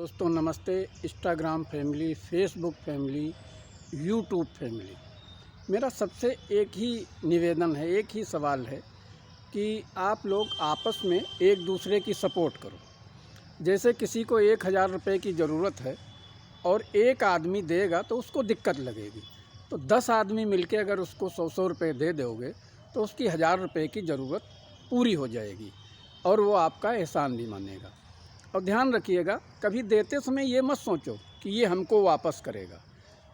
दोस्तों नमस्ते। Instagram family, Facebook family, YouTube family, मेरा सबसे एक ही निवेदन है, एक ही सवाल है कि आप लोग आपस में एक दूसरे की सपोर्ट करो। जैसे किसी को 1000 रुपये की ज़रूरत है और एक आदमी देगा तो उसको दिक्कत लगेगी, तो 10 आदमी मिलके अगर उसको 100 रुपये दे दोगे तो उसकी 1000 रुपये की ज़रूरत पूरी हो जाएगी और वो आपका एहसान भी मानेगा। और ध्यान रखिएगा, कभी देते समय ये मत सोचो कि ये हमको वापस करेगा।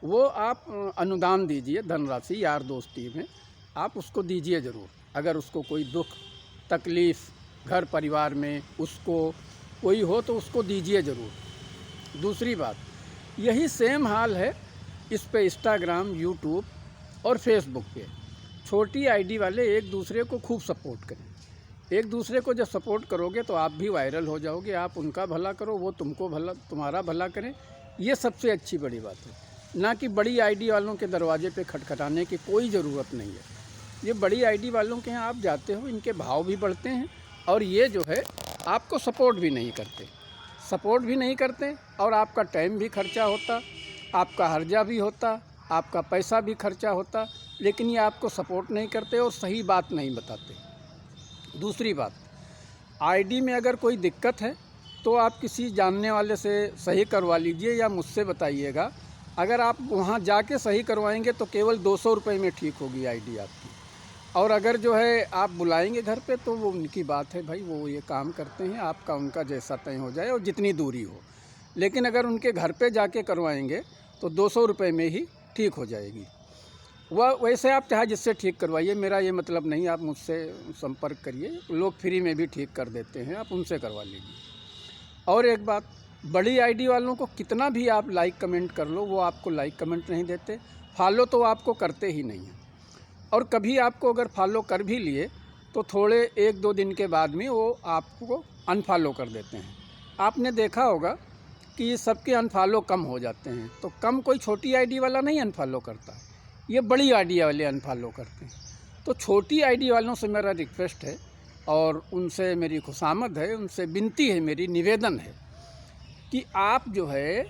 वो आप अनुदान दीजिए, धनराशि यार दोस्ती में आप उसको दीजिए ज़रूर। अगर उसको कोई दुख तकलीफ़ घर परिवार में उसको कोई हो तो उसको दीजिए ज़रूर। दूसरी बात, यही सेम हाल है इस पे इंस्टाग्राम, यूट्यूब और फेसबुक पे। छोटी आईडी वाले एक दूसरे को खूब सपोर्ट करें। एक दूसरे को जब सपोर्ट करोगे तो आप भी वायरल हो जाओगे। आप उनका भला करो, वो तुमको भला, तुम्हारा भला करें। ये सबसे अच्छी बड़ी बात है, ना कि बड़ी आईडी वालों के दरवाजे पे खटखटाने की कोई ज़रूरत नहीं है। ये बड़ी आईडी वालों के यहाँ आप जाते हो, इनके भाव भी बढ़ते हैं और ये जो है आपको सपोर्ट भी नहीं करते और आपका टाइम भी खर्चा होता, आपका हर्जा भी होता, आपका पैसा भी खर्चा होता, लेकिन ये आपको सपोर्ट नहीं करते और सही बात नहीं बताते। दूसरी बात, आईडी में अगर कोई दिक्कत है तो आप किसी जानने वाले से सही करवा लीजिए या मुझसे बताइएगा। अगर आप वहाँ जाके सही करवाएंगे तो केवल 200 रुपये में ठीक होगी आईडी आपकी। और अगर जो है आप बुलाएंगे घर पे तो वो उनकी बात है भाई, वो ये काम करते हैं, आपका उनका जैसा तय हो जाए और जितनी दूरी हो। लेकिन अगर उनके घर पे जाके करवाएंगे तो 200 रुपये में ही ठीक हो जाएगी। वह वैसे आप चाहे जिससे ठीक करवाइए, मेरा ये मतलब नहीं, आप मुझसे संपर्क करिए, लोग फ्री में भी ठीक कर देते हैं, आप उनसे करवा लीजिए। और एक बात, बड़ी आईडी वालों को कितना भी आप लाइक कमेंट कर लो, वो आपको लाइक कमेंट नहीं देते, फॉलो तो आपको करते ही नहीं हैं। और कभी आपको अगर फॉलो कर भी लिए तो थोड़े 1-2 दिन के बाद में वो आपको अनफॉलो कर देते हैं। आपने देखा होगा कि सबके अनफॉलो कम हो जाते हैं, तो कम कोई छोटी आईडी वाला नहीं अनफॉलो करता, ये बड़ी आईडी वाले अनफॉलो करते हैं। तो छोटी आईडी वालों से मेरा रिक्वेस्ट है और उनसे मेरी खुशामद है, उनसे विनती है, मेरी निवेदन है कि आप जो है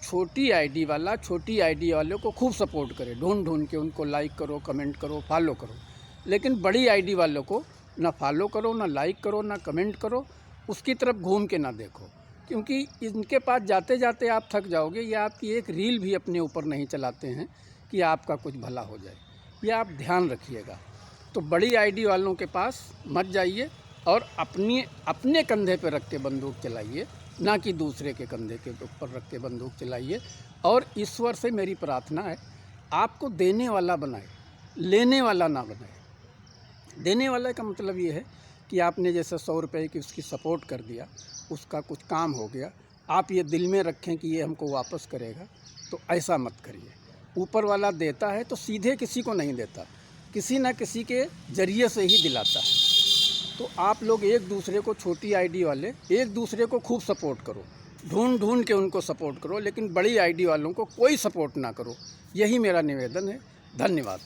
छोटी आईडी वालों को खूब सपोर्ट करें, ढूंढ के उनको लाइक करो, कमेंट करो, फॉलो करो। लेकिन बड़ी आईडी वालों को ना फॉलो करो, ना लाइक करो, ना कमेंट करो, उसकी तरफ घूम के ना देखो, क्योंकि इनके पास जाते जाते आप थक जाओगे। या आपकी एक रील भी अपने ऊपर नहीं चलाते हैं कि आपका कुछ भला हो जाए, यह आप ध्यान रखिएगा। तो बड़ी आईडी वालों के पास मत जाइए और अपने कंधे पर रख के बंदूक चलाइए, ना कि दूसरे के कंधे के ऊपर रख के बंदूक चलाइए। और ईश्वर से मेरी प्रार्थना है, आपको देने वाला बनाए, लेने वाला ना बनाए। देने वाला का मतलब ये है कि आपने जैसे 100 रुपये की उसकी सपोर्ट कर दिया, उसका कुछ काम हो गया, आप ये दिल में रखें कि ये हमको वापस करेगा, तो ऐसा मत करिए। ऊपर वाला देता है तो सीधे किसी को नहीं देता, किसी न किसी के ज़रिए से ही दिलाता है। तो आप लोग एक दूसरे को, छोटी आईडी वाले एक दूसरे को खूब सपोर्ट करो, ढूंढ के उनको सपोर्ट करो, लेकिन बड़ी आईडी वालों को कोई सपोर्ट ना करो। यही मेरा निवेदन है। धन्यवाद।